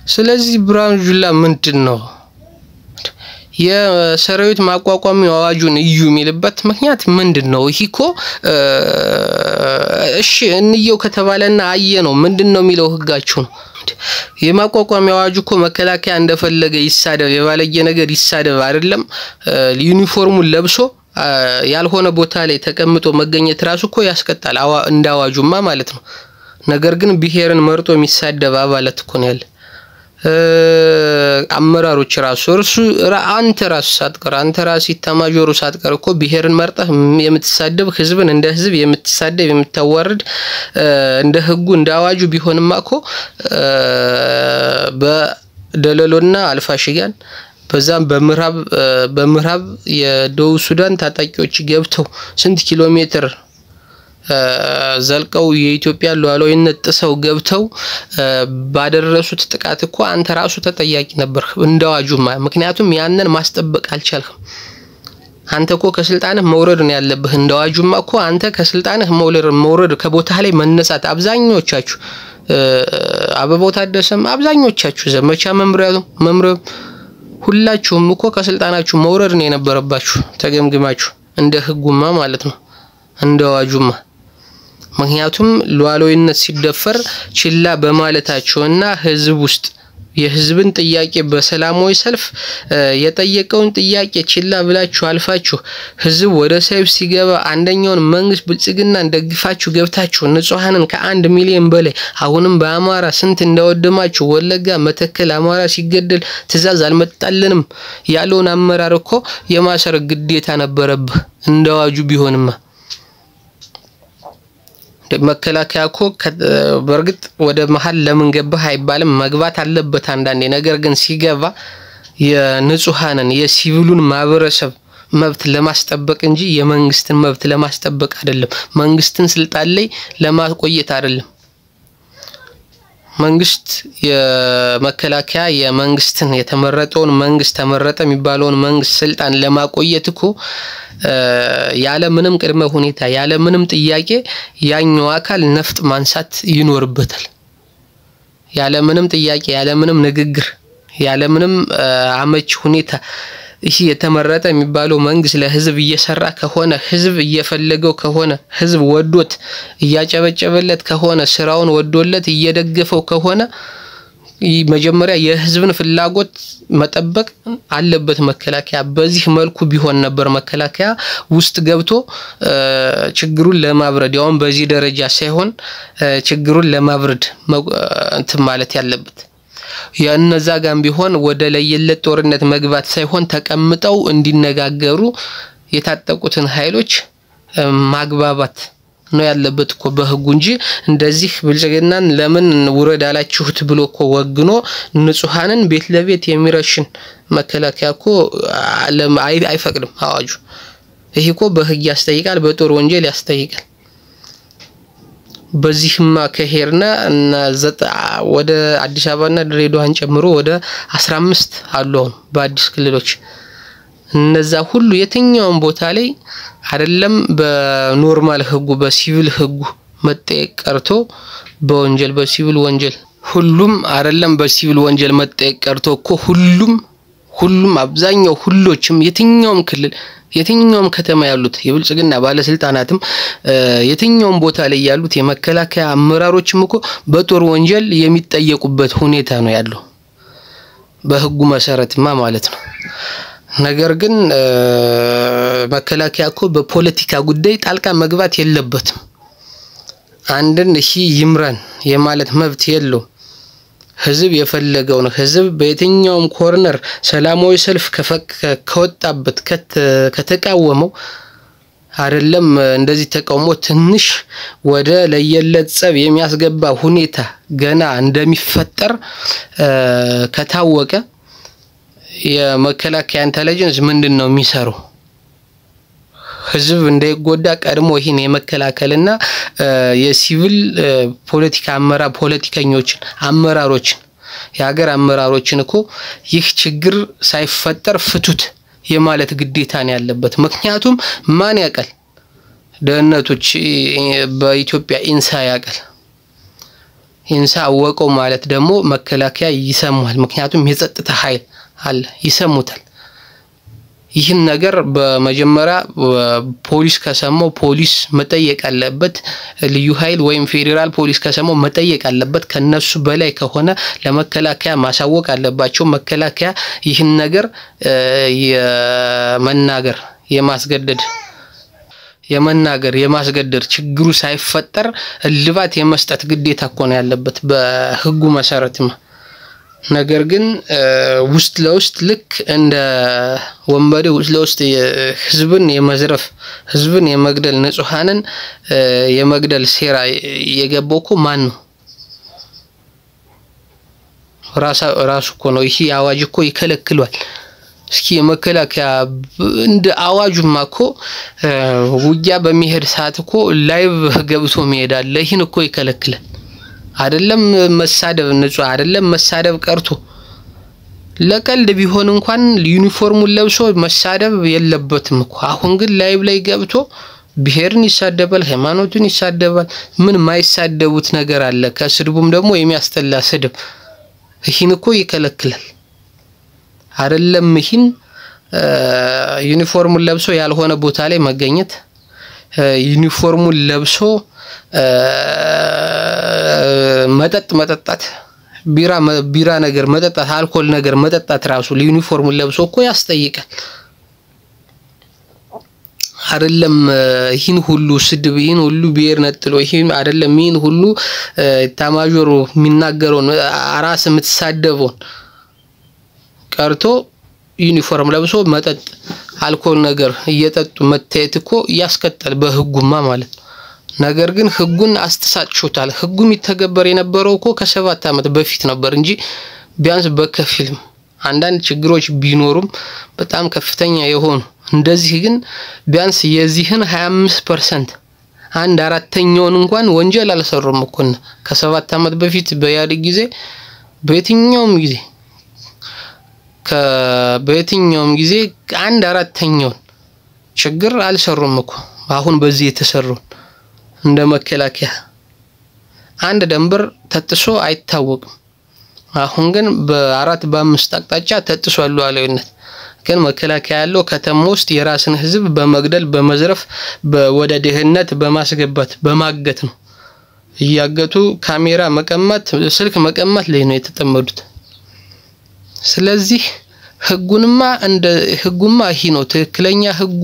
ስለዚህ ብርሃኑ ጁላ ምንድነው የሰራዊት ማቋቋም አዋጁን እዩ የሚልበት ምክንያት ምንድነው? ይሄኮ እሺ እንየው ከተባለና አየ ነው ምንድነው የሚለው ህጋችሁ ነው። የማቋቋም አዋጁ እኮ መከላከያ እንደፈለገ ይሳደብ የባለየ ነገር ይሳደብ አይደለም ዩኒፎርሙን ለብሶ ያልሆነ ቦታ ላይ ተቀምጦ መገኘት ራሱ እኮ ያስቀጣል እንዳዋጁማ ማለት ነው። ነገር ግን ብሄርን መርጦ የሚሳደብ አባላት እኮ ነው ያለ አመራሮች ራሱ አንተ ራሱ ሳትቀር አንተ ራስ ይተማጆሩ ሳትቀር እኮ ብሄርን መርጠህ የምትሳደብ ህዝብን እንደ ህዝብ የምትሳደብ የምታዋርድ እንደ ህጉ እንደ አዋጁ ቢሆንማ እኮ በደለሎና አልፋሽጋን በዛም በምዕራብ የደቡብ ሱዳን ታጣቂዎች ገብተው ስንት ኪሎ ሜትር ዘልቀው የኢትዮጵያ ሉዓላዊነት ጥሰው ገብተው ባደረሱት ጥቃት እኮ አንተ ራሱ ተጠያቂ ነበር እንዳዋጁማ ምክንያቱም ያንን ማስጠበቅ አልቻልክም አንተ እኮ ከስልጣንህ መውረድ ነው ያለብህ እንዳዋጁማ እኮ አንተ ከስልጣንህ መውረድ ከቦታህ ላይ መነሳት አብዛኞቻችሁ አበባው ታደሰም አብዛኞቻችሁ ዘመቻ መምሪያ ሁላችሁም እኮ ከስልጣናችሁ መውረድ ነው የነበረባችሁ ተገምግማችሁ እንደ ህጉማ ማለት ነው እንዳዋጁማ ምክንያቱም ሉዓላዊነት ሲደፈር ችላ በማለታቸውና ህዝብ ውስጥ የህዝብን ጥያቄ በሰላማዊ ሰልፍ የጠየቀውን ጥያቄ ችላ ብላችሁ አልፋችሁ ህዝብ ወደ ሰይፍ ሲገባ አንደኛውን መንግስት ብልጽግና እንደግፋችሁ ገብታችሁ ንጹሃንን ከ1 ሚሊዮን በላይ አሁንም በአማራ ስንት እንደወደማችሁ ወለጋ መተከል አማራ ሲገደል ትዛዝ አልመጣልንም ያለውን አመራር እኮ የማሰር ግዴታ ነበረብህ እንዳዋጁ ቢሆንማ መከላከያ እኮ በርግጥ ወደ መሃል ለምን ገባህ አይባልም መግባት አለበት አንዳንዴ ነገር ግን ሲገባ የንጹሃንን የሲቪሉን ማህበረሰብ መብት ለማስጠበቅ እንጂ የመንግስትን መብት ለማስጠበቅ አይደለም መንግስትን ስልጣን ላይ ለማቆየት አይደለም መንግስት የመከላከያ የመንግስትን የተመረጠውን መንግስት ተመረጠ የሚባለውን መንግስት ስልጣን ለማቆየት እኮ ያለ ምንም ቅድመ ሁኔታ ያለ ምንም ጥያቄ ያኛው አካል ነፍጥ ማንሳት ይኖርበታል ያለ ምንም ጥያቄ ያለ ምንም ንግግር ያለ ምንም አመች ሁኔታ ይሄ የተመረጠ የሚባለው መንግስት ለህዝብ እየሰራ ከሆነ ህዝብ እየፈለገው ከሆነ ህዝብ ወዶት እያጨበጨበለት ከሆነ ስራውን ወዶለት እየደገፈው ከሆነ መጀመሪያ የህዝብን ፍላጎት መጠበቅ አለበት መከላከያ በዚህ መልኩ ቢሆን ነበር መከላከያ ውስጥ ገብቶ ችግሩን ለማብረድ ያውን በዚህ ደረጃ ሳይሆን ችግሩን ለማብረድ እንት ማለት ያለበት ያነዛ ጋም ቢሆን ወደ ለየለት ጦርነት መግባት ሳይሆን ተቀምጠው እንዲነጋገሩ የታጠቁትን ኃይሎች ማግባባት ነው ያለበት እኮ በህጉ እንጂ እንደዚህ ብልጽግናን ለምን ውረድ አላችሁት ብሎ እኮ ወግኖ ንጹሃንን ቤት ለቤት የሚረሽን መከላከያ እኮ አይፈቅድም አዋጁ ይሄ እኮ በህግ ያስጠይቃል በጦር ወንጀል ያስጠይቃል በዚህማ ከሄርና እና ወደ አዲስ አበባና ድሬዳዋን ጨምሮ ወደ 15 አሉ በአዲስ ክልሎች እነዛ ሁሉ የትኛውም ቦታ ላይ አይደለም በኖርማል ህጉ በሲቪል ህጉ መጠየቅ ቀርቶ በወንጀል በሲቪል ወንጀል ሁሉም አይደለም በሲቪል ወንጀል መጠየቅ ቀርቶ እኮ ሁሉም አብዛኛው ሁሎችም የትኛውም ክልል የትኛውም ከተማ ያሉት የብልጽግና ባለስልጣናትም የትኛውም ቦታ ላይ ያሉት የመከላከያ አመራሮችም እኮ በጦር ወንጀል የሚጠየቁበት ሁኔታ ነው ያለው በህጉ መሰረትማ ማለት ነው ነገር ግን መከላከያ እኮ በፖለቲካ ጉዳይ ጣልቃ መግባት የለበትም አንድን እሺ ይምራን የማለት መብት የለው ህዝብ የፈለገው ነው ህዝብ በየትኛውም ኮርነር ሰላማዊ ሰልፍ ከወጣበት ከተቃወመው አይደለም እንደዚህ ተቃውሞ ትንሽ ወደ ለየለት ጸብ የሚያስገባ ሁኔታ ገና እንደሚፈጠር ከታወቀ የመከላከያ ኢንተለጀንስ ምንድነው የሚሰራው ህዝብ እንዳይጎዳ ቀድሞ ይሄን የመከላከልና የሲቪል ፖለቲካ ፖለቲከኞችን አመራሮችን የሀገር አመራሮችን እኮ ይህ ችግር ሳይፈጠር ፍቱት የማለት ግዴታ ነው ያለበት ምክንያቱም ማን ያቀል ደህንነቶች በኢትዮጵያ ኢንሳ ያቀል ኢንሳ አወቀው ማለት ደግሞ መከላከያ ይሰማል ምክንያቱም የጸጥታ ኃይል አለ ይሰሙታል ይህን ነገር በመጀመሪያ ፖሊስ ከሰማው ፖሊስ መጠየቅ አለበት ልዩ ኃይል ወይም ፌደራል ፖሊስ ከሰማው መጠየቅ አለበት ከነሱ በላይ ከሆነ ለመከላከያ ማሳወቅ አለባቸው መከላከያ ይህን ነገር የማስገደድ ችግሩ ሳይፈጠር ልባት የመስጠት ግዴታ ኮን ያለበት በህጉ መሰረት ነገር ግን ውስጥ ለውስጥ ልክ እንደ ወንበዴ ውስጥ ለውስጥ ህዝብን የመዝረፍ ህዝብን የመግደል ንጹሃንን የመግደል ሴራ የገባውኮ ማን ነው ራሱ እኮ ነው ይሄ አዋጅ እኮ ይከለክሏል እስኪ መከላከያ እንደ አዋጁማ እኮ ውጊያ በሚሄድ ሰዓት እኮ ላይቭ ገብቶ መሄዳለ ይሄን እኮ ይከለክላል አይደለም መሳደብ ንጹህ አይደለም መሳደብ ቀርቶ ለቀልድ ቢሆን እንኳን ዩኒፎርሙን ለብሶ መሳደብ የለበትም እኮ አሁን ግን ላይቭ ላይ ገብቶ ብሄርን ይሳደባል ሃይማኖቱን ይሳደባል ምን ማይሳደቡት ነገር አለ ከስድቡም ደግሞ የሚያስተላ ስድብ ይሄን እኮ ይከለክላል አይደለም ይሄን ዩኒፎርሙን ለብሶ ያልሆነ ቦታ ላይ መገኘት ዩኒፎርሙን ለብሶ መጠጣት ቢራ ነገር መጠጣት አልኮል ነገር መጠጣት ራሱ ለዩኒፎርሙን ለብሶ እኮ ያስጠይቃል አይደለም ይህን ሁሉ ስድብ ይህን ሁሉ ብሄር ነጥሎ ይህን አይደለም ይህን ሁሉ ታማጆሮ የሚናገረው አራስ የምትሳደበው ቀርቶ ዩኒፎርም ለብሶ መጠጥ አልኮል ነገር እየጠጡ መታየት እኮ ያስከተል በህጉማ ማለት ነገር ግን ህጉን አስተሳጭቶታል ህጉም ይተገበር የነበረው እኮ ከ7 አመት በፊት ነበር እንጂ ቢያንስ በከፊልም አንዳንድ ችግሮች ቢኖሩም በጣም ከፍተኛ የሆኑ እንደዚህ ግን ቢያንስ የዚህን 25% አንድ አራተኛውን እንኳን ወንጀል አልሰሩም እኮ ከ7 አመት በፊት በያድግ ጊዜ በየትኛውም ጊዜ አንድ አራተኛውን ችግር አልሰሩም እኮ አሁን በዚህ የተሰሩ እንደ መከላከያ አንድ ደንበር ተጥሶ አይታወቅም አሁን ግን በ4 በ5 አቅጣጫ ተጥሷል አለውነት ግን መከላከያ ያለው ከተማ ውስጥ የራስን ህዝብ በመግደል በመዝረፍ ወደ ደህንነት በማስገባት በማገት ነው ያገቱ ካሜራ መቀማት ስልክ መቀማት ላይ ነው የተጠመዱት ስለዚህ ህጉማ ይሄ ነው ትክክለኛ ህጉ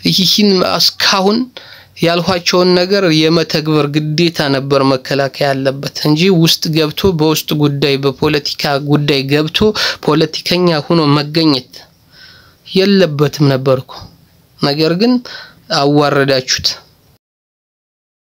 ይህን አስካሁን ያልኋቸውን ነገር የመተግበር ግዴታ ነበር መከላከያ ያለበት እንጂ ውስጥ ገብቶ በውስጥ ጉዳይ በፖለቲካ ጉዳይ ገብቶ ፖለቲከኛ ሆኖ መገኘት የለበትም ነበርኩ ነገር ግን አዋረዳችሁት